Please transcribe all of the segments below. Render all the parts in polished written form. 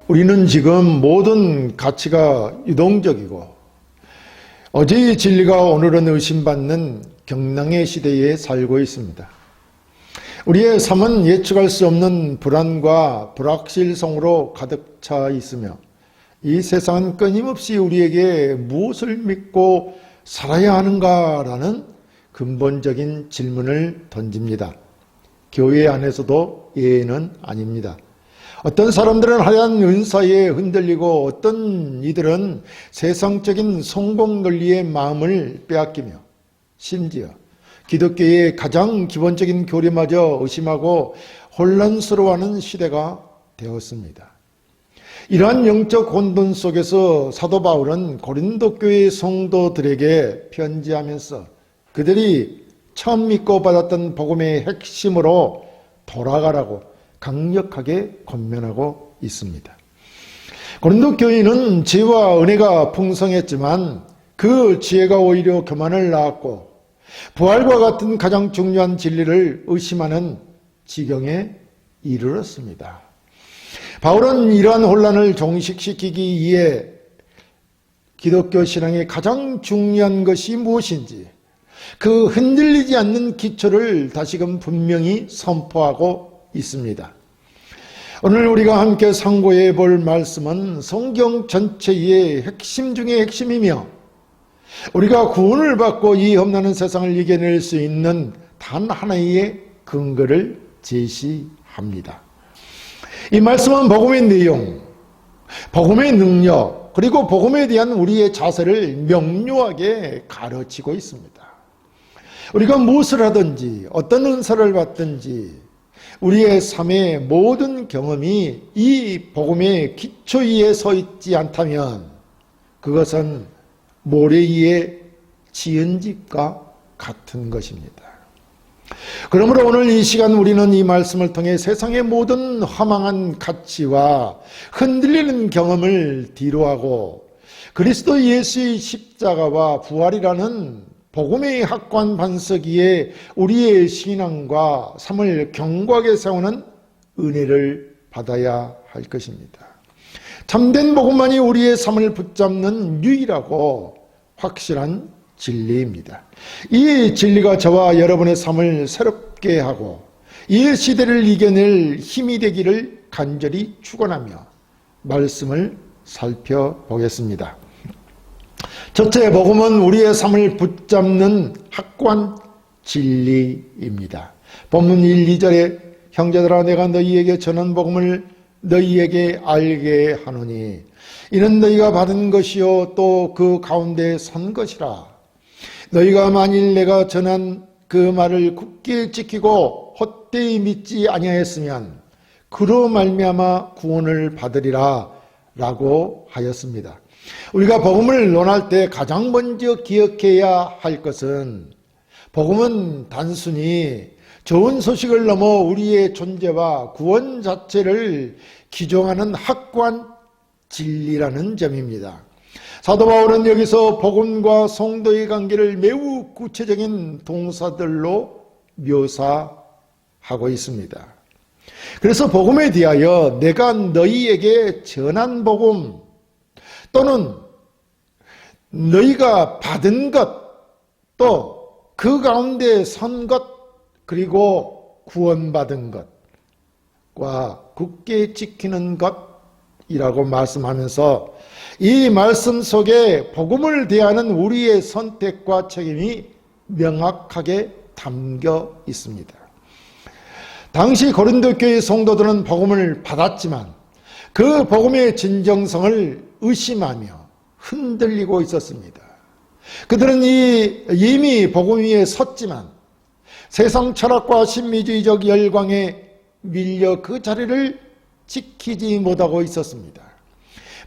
우리는 지금 모든 가치가 유동적이고 어제의 진리가 오늘은 의심받는 경랑의 시대에 살고 있습니다. 우리의 삶은 예측할 수 없는 불안과 불확실성으로 가득 차 있으며 이 세상은 끊임없이 우리에게 무엇을 믿고 살아야 하는가라는 근본적인 질문을 던집니다. 교회 안에서도 예외는 아닙니다. 어떤 사람들은 하얀 은사에 흔들리고 어떤 이들은 세상적인 성공 논리의 마음을 빼앗기며 심지어 기독교의 가장 기본적인 교리마저 의심하고 혼란스러워하는 시대가 되었습니다. 이러한 영적 혼돈 속에서 사도 바울은 고린도 교회 성도들에게 편지하면서 그들이 처음 믿고 받았던 복음의 핵심으로 돌아가라고 강력하게 권면하고 있습니다. 고린도 교회는 지혜와 은혜가 풍성했지만 그 지혜가 오히려 교만을 낳았고 부활과 같은 가장 중요한 진리를 의심하는 지경에 이르렀습니다. 바울은 이러한 혼란을 종식시키기 위해 기독교 신앙의 가장 중요한 것이 무엇인지 그 흔들리지 않는 기초를 다시금 분명히 선포하고 있습니다. 오늘 우리가 함께 상고해 볼 말씀은 성경 전체의 핵심 중의 핵심이며 우리가 구원을 받고 이 험난한 세상을 이겨낼 수 있는 단 하나의 근거를 제시합니다. 이 말씀은 복음의 내용, 복음의 능력, 그리고 복음에 대한 우리의 자세를 명료하게 가르치고 있습니다. 우리가 무엇을 하든지 어떤 은사를 받든지 우리의 삶의 모든 경험이 이 복음의 기초 위에 서 있지 않다면 그것은 모래 위에 지은 집과 같은 것입니다. 그러므로 오늘 이 시간 우리는 이 말씀을 통해 세상의 모든 허망한 가치와 흔들리는 경험을 뒤로하고 그리스도 예수의 십자가와 부활이라는 복음의 학관 반석 위에 우리의 신앙과 삶을 견고하게 세우는 은혜를 받아야 할 것입니다. 참된 복음만이 우리의 삶을 붙잡는 유일하고 확실한 진리입니다. 이 진리가 저와 여러분의 삶을 새롭게 하고 이 시대를 이겨낼 힘이 되기를 간절히 축원하며 말씀을 살펴보겠습니다. 첫째, 복음은 우리의 삶을 붙잡는 학관 진리입니다. 본문 1, 2절에 형제들아 내가 너희에게 전한 복음을 너희에게 알게 하노니 이는 너희가 받은 것이요 또 그 가운데 선 것이라. 너희가 만일 내가 전한 그 말을 굳게 지키고 헛되이 믿지 아니하였으면 그로 말미암아 구원을 받으리라 라고 하였습니다. 우리가 복음을 논할 때 가장 먼저 기억해야 할 것은 복음은 단순히 좋은 소식을 넘어 우리의 존재와 구원 자체를 규정하는 학관 진리라는 점입니다. 사도 바울은 여기서 복음과 성도의 관계를 매우 구체적인 동사들로 묘사하고 있습니다. 그래서 복음에 대하여 내가 너희에게 전한 복음 또는 너희가 받은 것, 또 그 가운데 선 것, 그리고 구원받은 것과 굳게 지키는 것이라고 말씀하면서 이 말씀 속에 복음을 대하는 우리의 선택과 책임이 명확하게 담겨 있습니다. 당시 고린도 교회 성도들은 복음을 받았지만 그 복음의 진정성을 의심하며 흔들리고 있었습니다. 그들은 이미 복음 위에 섰지만 세상 철학과 신비주의적 열광에 밀려 그 자리를 지키지 못하고 있었습니다.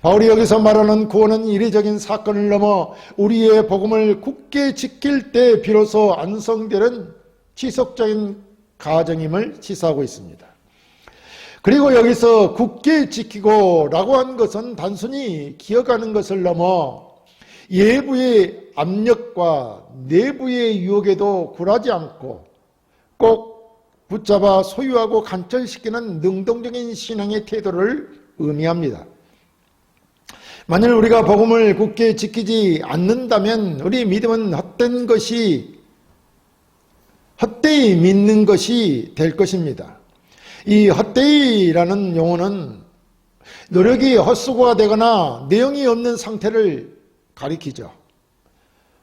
바울이 여기서 말하는 구원은 이례적인 사건을 넘어 우리의 복음을 굳게 지킬 때 비로소 완성되는 지속적인 과정임을 시사하고 있습니다. 그리고 여기서 굳게 지키고 라고 한 것은 단순히 기억하는 것을 넘어 외부의 압력과 내부의 유혹에도 굴하지 않고 꼭 붙잡아 소유하고 간철시키는 능동적인 신앙의 태도를 의미합니다. 만일 우리가 복음을 굳게 지키지 않는다면 우리 믿음은 헛되이 믿는 것이 될 것입니다. 이 헛되이라는 용어는 노력이 헛수고가 되거나 내용이 없는 상태를 가리키죠.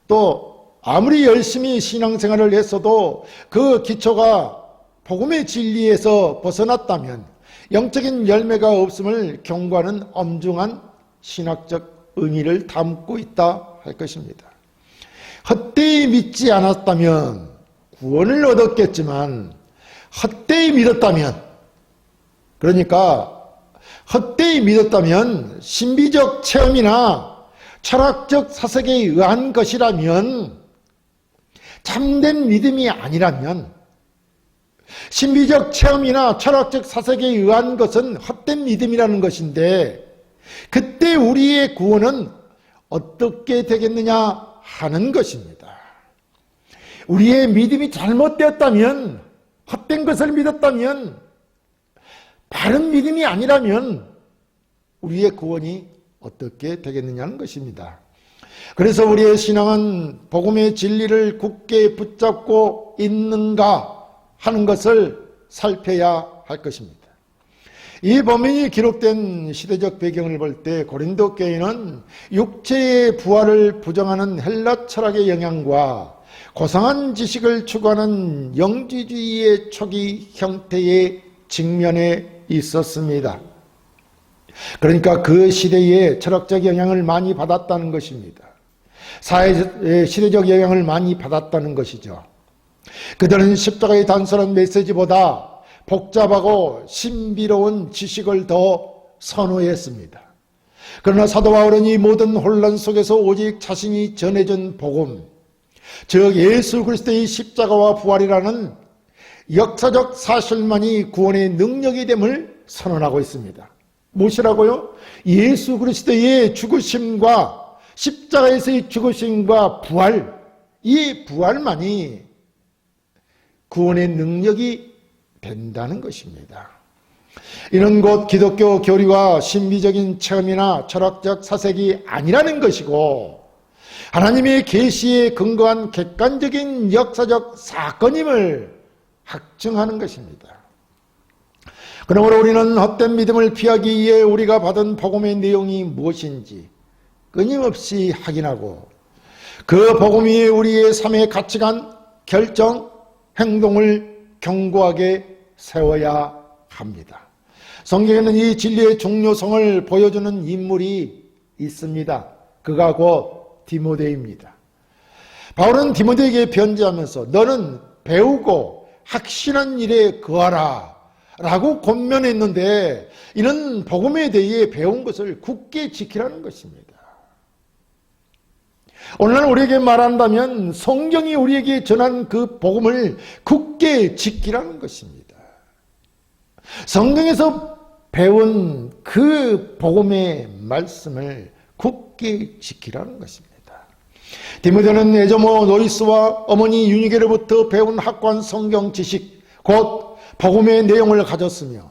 또 아무리 열심히 신앙생활을 했어도 그 기초가 복음의 진리에서 벗어났다면 영적인 열매가 없음을 경고하는 엄중한 신학적 의미를 담고 있다 할 것입니다. 헛되이 믿지 않았다면 구원을 얻었겠지만 헛되이 믿었다면, 그러니까 헛되이 믿었다면 신비적 체험이나 철학적 사색에 의한 것이라면, 참된 믿음이 아니라면, 신비적 체험이나 철학적 사색에 의한 것은 헛된 믿음이라는 것인데, 그때 우리의 구원은 어떻게 되겠느냐 하는 것입니다. 우리의 믿음이 잘못되었다면, 헛된 것을 믿었다면, 바른 믿음이 아니라면 우리의 구원이 어떻게 되겠느냐는 것입니다. 그래서 우리의 신앙은 복음의 진리를 굳게 붙잡고 있는가 하는 것을 살펴야 할 것입니다. 이 본문이 기록된 시대적 배경을 볼 때 고린도 교회는 육체의 부활을 부정하는 헬라 철학의 영향과 고상한 지식을 추구하는 영지주의의 초기 형태에 직면해 있었습니다. 그러니까 그 시대에 철학적 영향을 많이 받았다는 것입니다. 사회의 시대적 영향을 많이 받았다는 것이죠. 그들은 십자가의 단순한 메시지보다 복잡하고 신비로운 지식을 더 선호했습니다. 그러나 사도 바울은 이 모든 혼란 속에서 오직 자신이 전해준 복음, 즉 예수 그리스도의 십자가와 부활이라는 역사적 사실만이 구원의 능력이 됨을 선언하고 있습니다. 무엇이라고요? 예수 그리스도의 죽으심과 십자가에서의 죽으심과 부활, 이 부활만이 구원의 능력이 된다는 것입니다. 이는 곧 기독교 교리와 신비적인 체험이나 철학적 사색이 아니라는 것이고 하나님의 계시에 근거한 객관적인 역사적 사건임을 확증하는 것입니다. 그러므로 우리는 헛된 믿음을 피하기 위해 우리가 받은 복음의 내용이 무엇인지 끊임없이 확인하고 그 복음 위에 우리의 삶의 가치관, 결정, 행동을 견고하게 세워야 합니다. 성경에는 이 진리의 중요성을 보여주는 인물이 있습니다. 그가 곧 디모데입니다. 바울은 디모데에게 편지하면서 너는 배우고 확신한 일에 거하라 라고 권면했는데 이는 복음에 대해 배운 것을 굳게 지키라는 것입니다. 오늘날 우리에게 말한다면 성경이 우리에게 전한 그 복음을 굳게 지키라는 것입니다. 성경에서 배운 그 복음의 말씀을 굳게 지키라는 것입니다. 디모데는 에조모 노이스와 어머니 유니게로부터 배운 학관 성경 지식, 곧 복음의 내용을 가졌으며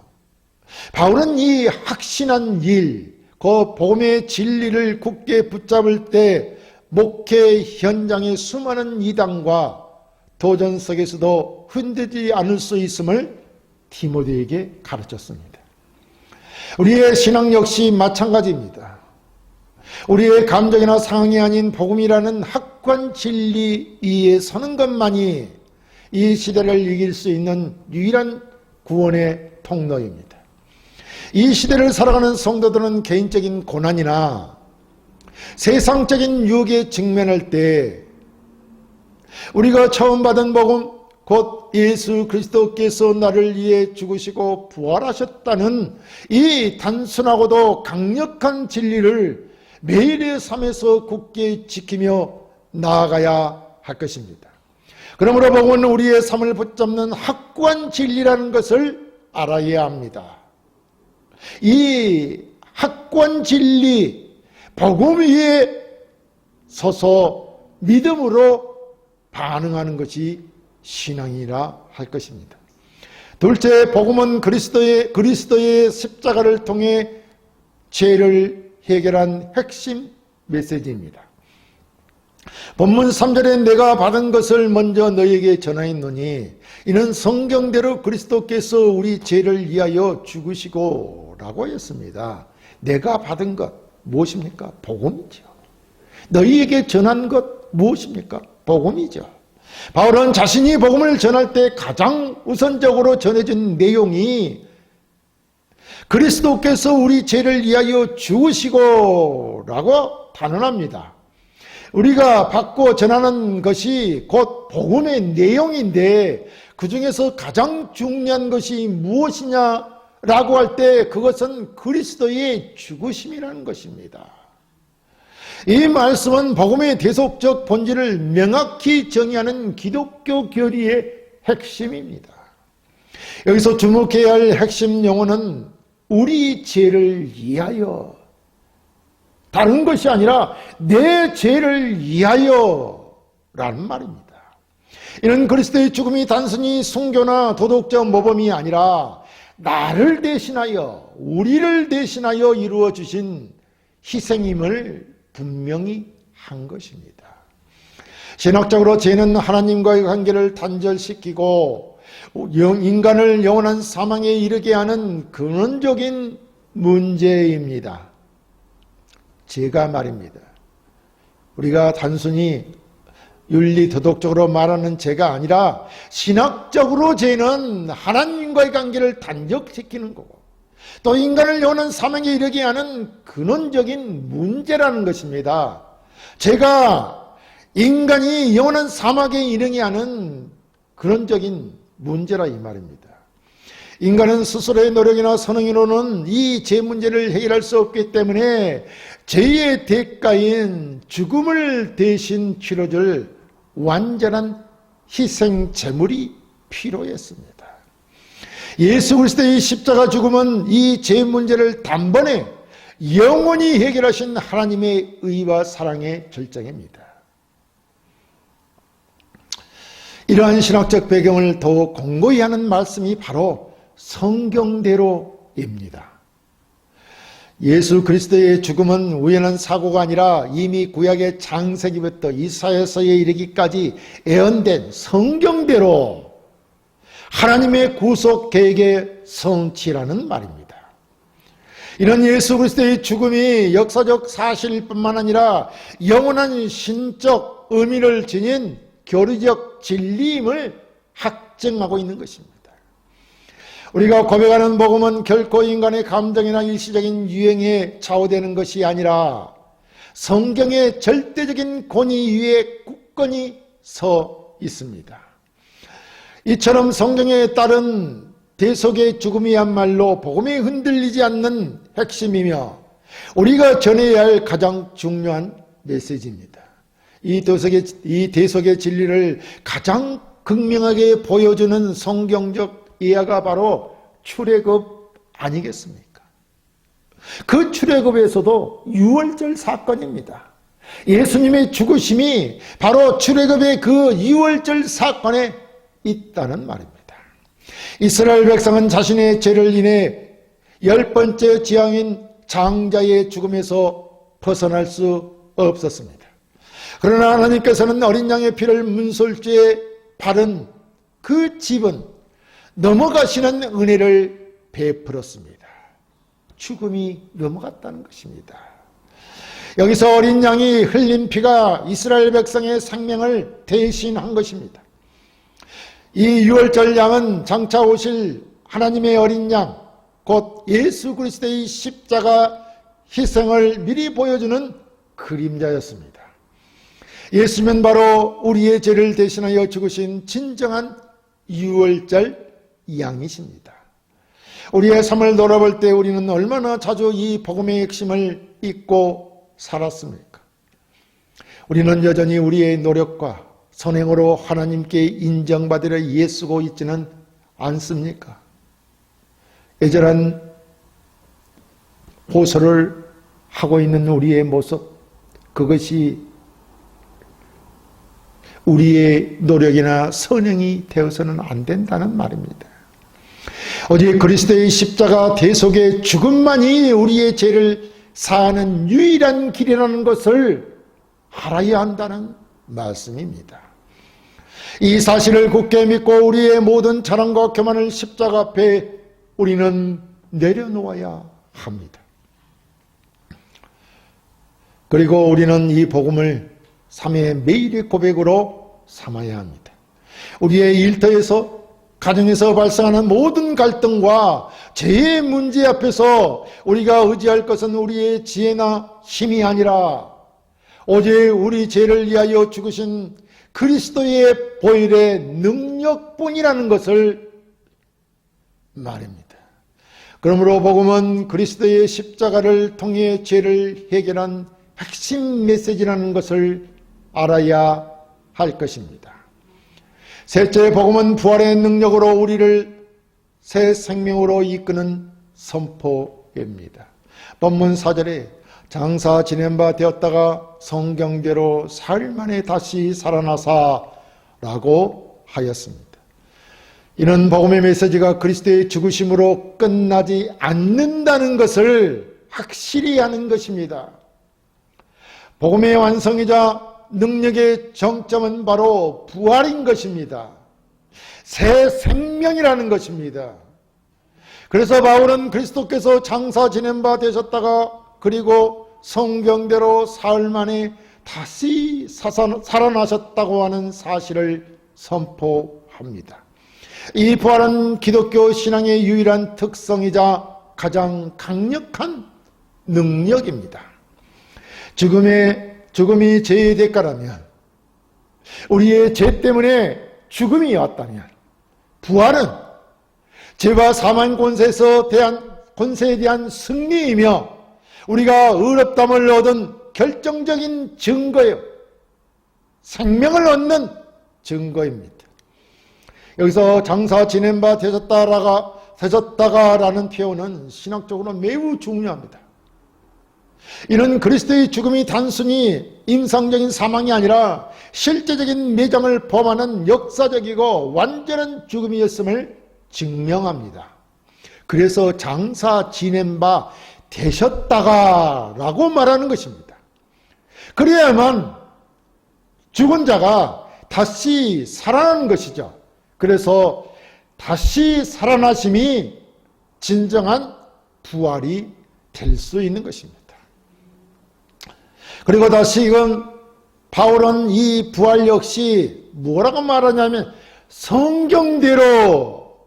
바울은 이 확신한 일, 그 복음의 진리를 굳게 붙잡을 때 목회 현장의 수많은 이단과 도전 속에서도 흔들리지 않을 수 있음을 디모데에게 가르쳤습니다. 우리의 신앙 역시 마찬가지입니다. 우리의 감정이나 상황이 아닌 복음이라는 학관 진리 위에 서는 것만이 이 시대를 이길 수 있는 유일한 구원의 통로입니다. 이 시대를 살아가는 성도들은 개인적인 고난이나 세상적인 유혹에 직면할 때 우리가 처음 받은 복음, 곧 예수 그리스도께서 나를 위해 죽으시고 부활하셨다는 이 단순하고도 강력한 진리를 매일의 삶에서 굳게 지키며 나아가야 할 것입니다. 그러므로 복음은 우리의 삶을 붙잡는 확고한 진리라는 것을 알아야 합니다. 이 확고한 진리, 복음 위에 서서 믿음으로 반응하는 것이 신앙이라 할 것입니다. 둘째, 복음은 그리스도의 십자가를 통해 죄를 해결한 핵심 메시지입니다. 본문 3절에 내가 받은 것을 먼저 너희에게 전하였노니 이는 성경대로 그리스도께서 우리 죄를 위하여 죽으시고 라고 했습니다. 내가 받은 것 무엇입니까? 복음이죠. 너희에게 전한 것 무엇입니까? 복음이죠. 바울은 자신이 복음을 전할 때 가장 우선적으로 전해진 내용이 그리스도께서 우리 죄를 위하여 죽으시고 라고 단언합니다. 우리가 받고 전하는 것이 곧 복음의 내용인데 그 중에서 가장 중요한 것이 무엇이냐라고 할 때 그것은 그리스도의 죽으심이라는 것입니다. 이 말씀은 복음의 대속적 본질을 명확히 정의하는 기독교 교리의 핵심입니다. 여기서 주목해야 할 핵심 용어는 우리 죄를 위하여, 다른 것이 아니라 내 죄를 위하여 라는 말입니다. 이는 그리스도의 죽음이 단순히 순교나 도덕적 모범이 아니라 나를 대신하여, 우리를 대신하여 이루어 주신 희생임을 분명히 한 것입니다. 신학적으로 죄는 하나님과의 관계를 단절시키고 인간을 영원한 사망에 이르게 하는 근원적인 문제입니다. 죄가 말입니다. 우리가 단순히 윤리 도덕적으로 말하는 죄가 아니라 신학적으로 죄는 하나님과의 관계를 단절시키는 거고 또 인간을 영원한 사망에 이르게 하는 근원적인 문제라는 것입니다. 죄가 인간이 영원한 사망에 이르게 하는 근원적인 문제라 이 말입니다. 인간은 스스로의 노력이나 선행으로는 이 죄 문제를 해결할 수 없기 때문에 죄의 대가인 죽음을 대신 치러줄 완전한 희생 제물이 필요했습니다. 예수 그리스도의 십자가 죽음은 이 죄 문제를 단번에 영원히 해결하신 하나님의 의와 사랑의 결정입니다. 이러한 신학적 배경을 더욱 공고히 하는 말씀이 바로 성경대로입니다. 예수 그리스도의 죽음은 우연한 사고가 아니라 이미 구약의 창세기부터 이사야서에 이르기까지 예언된 성경대로 하나님의 구속 계획의 성취라는 말입니다. 이런 예수 그리스도의 죽음이 역사적 사실뿐만 아니라 영원한 신적 의미를 지닌 교리적 진리임을 확증하고 있는 것입니다. 우리가 고백하는 복음은 결코 인간의 감정이나 일시적인 유행에 좌우되는 것이 아니라 성경의 절대적인 권위 위에 굳건히 서 있습니다. 이처럼 성경에 따른 대속의 죽음이야말로 복음이 흔들리지 않는 핵심이며 우리가 전해야 할 가장 중요한 메시지입니다. 이 대속의 진리를 가장 극명하게 보여주는 성경적 이해가 바로 출애굽 아니겠습니까? 그 출애굽에서도 유월절 사건입니다. 예수님의 죽으심이 바로 출애굽의 그 유월절 사건에 있다는 말입니다. 이스라엘 백성은 자신의 죄를 인해 10번째 재앙인 장자의 죽음에서 벗어날 수 없었습니다. 그러나 하나님께서는 어린 양의 피를 문설주에 바른 그 집은 넘어가시는 은혜를 베풀었습니다. 죽음이 넘어갔다는 것입니다. 여기서 어린 양이 흘린 피가 이스라엘 백성의 생명을 대신한 것입니다. 이 유월절 양은 장차 오실 하나님의 어린 양, 곧 예수 그리스도의 십자가 희생을 미리 보여주는 그림자였습니다. 예수님은 바로 우리의 죄를 대신하여 죽으신 진정한 유월절 양이십니다. 우리의 삶을 돌아볼 때 우리는 얼마나 자주 이 복음의 핵심을 잊고 살았습니까? 우리는 여전히 우리의 노력과 선행으로 하나님께 인정받으려 애쓰고 있지는 않습니까? 애절한 호소를 하고 있는 우리의 모습, 그것이 우리의 노력이나 선행이 되어서는 안 된다는 말입니다. 오직 그리스도의 십자가 대속의 죽음만이 우리의 죄를 사하는 유일한 길이라는 것을 알아야 한다는 말씀입니다. 이 사실을 굳게 믿고 우리의 모든 자랑과 교만을 십자가 앞에 우리는 내려놓아야 합니다. 그리고 우리는 이 복음을 삶의 매일의 고백으로 삼아야 합니다. 우리의 일터에서, 가정에서 발생하는 모든 갈등과 죄의 문제 앞에서 우리가 의지할 것은 우리의 지혜나 힘이 아니라 오직 우리 죄를 위하여 죽으신 그리스도의 보혈의 능력뿐이라는 것을 말입니다. 그러므로 복음은 그리스도의 십자가를 통해 죄를 해결한 핵심 메시지라는 것을 알아야 할 것입니다. 셋째, 복음은 부활의 능력으로 우리를 새 생명으로 이끄는 선포입니다. 본문 4절에 장사 지낸 바 되었다가 성경대로 사흘 만에 다시 살아나사 라고 하였습니다. 이는 복음의 메시지가 그리스도의 죽으심으로 끝나지 않는다는 것을 확실히 하는 것입니다. 복음의 완성이자 능력의 정점은 바로 부활인 것입니다. 새 생명이라는 것입니다. 그래서 바울은 그리스도께서 장사 지낸 바 되셨다가 그리고 성경대로 사흘 만에 다시 살아나셨다고 하는 사실을 선포합니다. 이 부활은 기독교 신앙의 유일한 특성이자 가장 강력한 능력입니다. 죽음이 죄의 대가라면, 우리의 죄 때문에 죽음이 왔다면, 부활은 죄와 사망 권세에 대한 승리이며 우리가 의롭다함을 얻은 결정적인 증거예요. 생명을 얻는 증거입니다. 여기서 장사 지낸 바 되셨다가라는 표현은 신학적으로 매우 중요합니다. 이는 그리스도의 죽음이 단순히 임상적인 사망이 아니라 실제적인 매장을 범하는 역사적이고 완전한 죽음이었음을 증명합니다. 그래서 장사 지낸 바 되셨다가라고 말하는 것입니다. 그래야만 죽은 자가 다시 살아나는 것이죠. 그래서 다시 살아나심이 진정한 부활이 될 수 있는 것입니다. 그리고 다시금 바울은 이 부활 역시 뭐라고 말하냐면 성경대로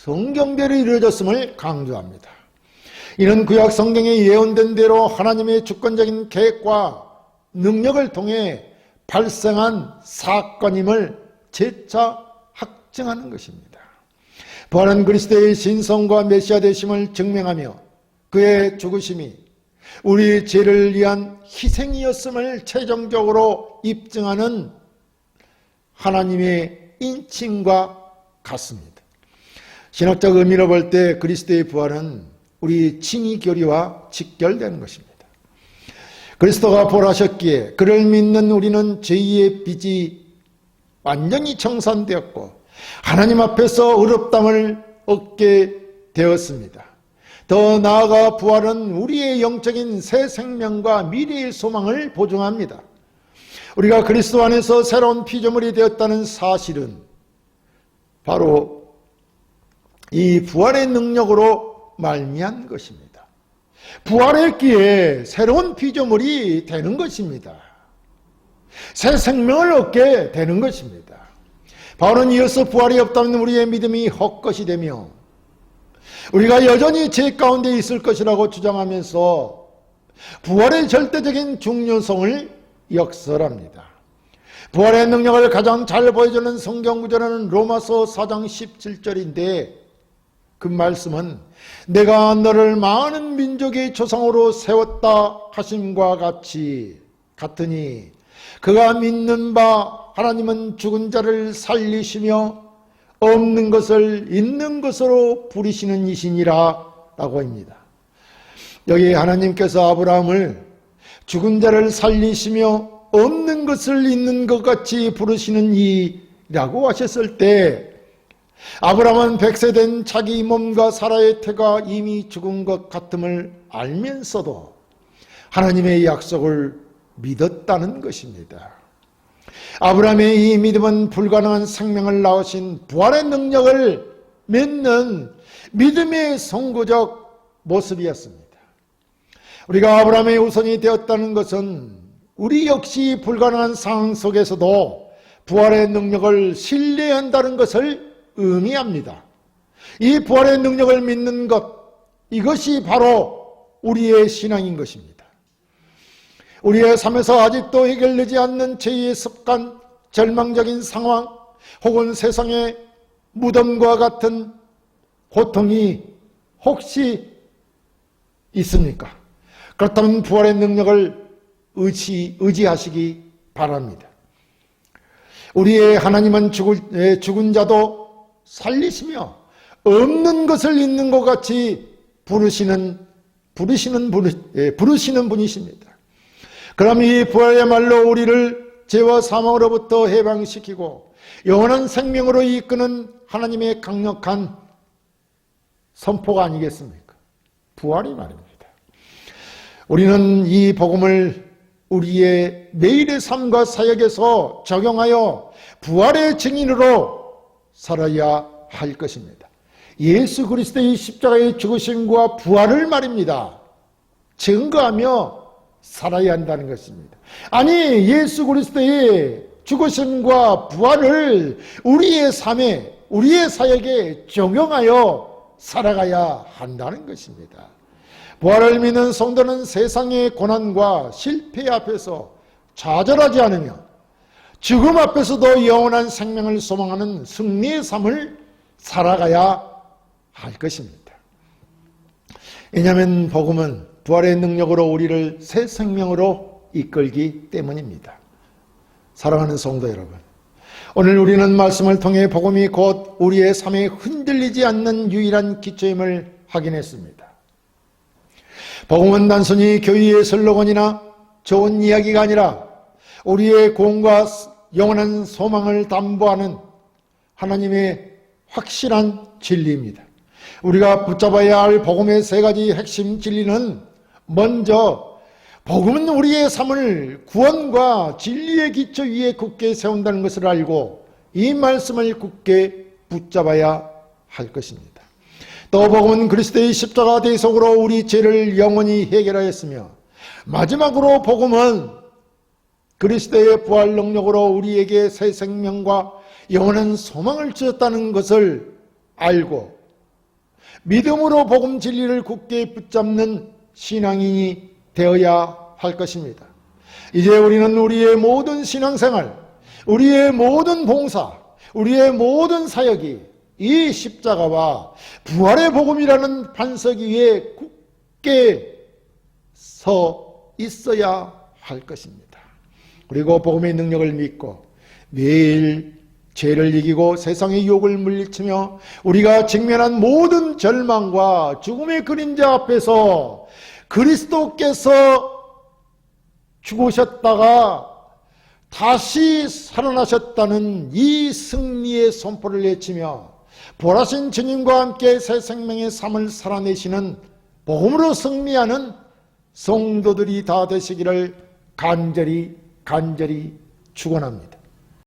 이루어졌음을 강조합니다. 이는 구약 성경에 예언된 대로 하나님의 주권적인 계획과 능력을 통해 발생한 사건임을 재차 확증하는 것입니다. 부활은 그리스도의 신성과 메시아 되심을 증명하며 그의 죽으심이 우리 죄를 위한 희생이었음을 최종적으로 입증하는 하나님의 인침과 같습니다. 신학적 의미로 볼 때 그리스도의 부활은 우리 칭의 교리와 직결되는 것입니다. 그리스도가 부활하셨기에 그를 믿는 우리는 죄의 빚이 완전히 청산되었고 하나님 앞에서 의롭다함을 얻게 되었습니다. 더 나아가 부활은 우리의 영적인 새 생명과 미래의 소망을 보증합니다. 우리가 그리스도 안에서 새로운 피조물이 되었다는 사실은 바로 이 부활의 능력으로 말미암은 것입니다. 부활했기에 새로운 피조물이 되는 것입니다. 새 생명을 얻게 되는 것입니다. 바울은 이어서 부활이 없다면 우리의 믿음이 헛것이 되며 우리가 여전히 죄 가운데 있을 것이라고 주장하면서 부활의 절대적인 중요성을 역설합니다. 부활의 능력을 가장 잘 보여주는 성경 구절은 로마서 4장 17절인데 그 말씀은 내가 너를 많은 민족의 조상으로 세웠다 하심과 같으니 그가 믿는 바 하나님은 죽은 자를 살리시며 없는 것을 있는 것으로 부리시는 이시니라 라고 합니다. 여기 하나님께서 아브라함을 죽은 자를 살리시며 없는 것을 있는 것 같이 부르시는 이라고 하셨을 때 아브라함은 100세 된 자기 몸과 사라의 태가 이미 죽은 것 같음을 알면서도 하나님의 약속을 믿었다는 것입니다. 아브라함의 이 믿음은 불가능한 생명을 낳으신 부활의 능력을 믿는 믿음의 선구적 모습이었습니다. 우리가 아브라함의 후손이 되었다는 것은 우리 역시 불가능한 상황 속에서도 부활의 능력을 신뢰한다는 것을 의미합니다. 이 부활의 능력을 믿는 것, 이것이 바로 우리의 신앙인 것입니다. 우리의 삶에서 아직도 해결되지 않는 죄의 습관, 절망적인 상황, 혹은 세상의 무덤과 같은 고통이 혹시 있습니까? 그렇다면 부활의 능력을 의지하시기 바랍니다. 우리의 하나님은 죽은 자도 살리시며 없는 것을 있는 것 같이 부르시는 분이십니다. 그럼 이 부활이야말로 우리를 죄와 사망으로부터 해방시키고 영원한 생명으로 이끄는 하나님의 강력한 선포가 아니겠습니까? 부활이 말입니다. 우리는 이 복음을 우리의 매일의 삶과 사역에서 적용하여 부활의 증인으로 살아야 할 것입니다. 예수 그리스도의 십자가의 죽으심과 부활을 말입니다. 증거하며 살아야 한다는 것입니다. 아니, 예수 그리스도의 죽으심과 부활을 우리의 삶에, 우리의 사역에 적용하여 살아가야 한다는 것입니다. 부활을 믿는 성도는 세상의 고난과 실패 앞에서 좌절하지 않으며 죽음 앞에서도 영원한 생명을 소망하는 승리의 삶을 살아가야 할 것입니다. 왜냐하면 복음은 부활의 능력으로 우리를 새 생명으로 이끌기 때문입니다. 사랑하는 성도 여러분, 오늘 우리는 말씀을 통해 복음이 곧 우리의 삶에 흔들리지 않는 유일한 기초임을 확인했습니다. 복음은 단순히 교회의 슬로건이나 좋은 이야기가 아니라 우리의 구원과 영원한 소망을 담보하는 하나님의 확실한 진리입니다. 우리가 붙잡아야 할 복음의 세 가지 핵심 진리는, 먼저 복음은 우리의 삶을 구원과 진리의 기초 위에 굳게 세운다는 것을 알고 이 말씀을 굳게 붙잡아야 할 것입니다. 또 복음은 그리스도의 십자가 대속으로 우리 죄를 영원히 해결하였으며, 마지막으로 복음은 그리스도의 부활 능력으로 우리에게 새 생명과 영원한 소망을 주셨다는 것을 알고 믿음으로 복음 진리를 굳게 붙잡는 신앙인이 되어야 할 것입니다. 이제 우리는 우리의 모든 신앙생활, 우리의 모든 봉사, 우리의 모든 사역이 이 십자가와 부활의 복음이라는 반석 위에 굳게 서 있어야 할 것입니다. 그리고 복음의 능력을 믿고 매일 죄를 이기고 세상의 유혹을 물리치며 우리가 직면한 모든 절망과 죽음의 그림자 앞에서 그리스도께서 죽으셨다가 다시 살아나셨다는 이 승리의 선포를 외치며 부활하신 주님과 함께 새 생명의 삶을 살아내시는 복음으로 승리하는 성도들이 다 되시기를 간절히 축원합니다.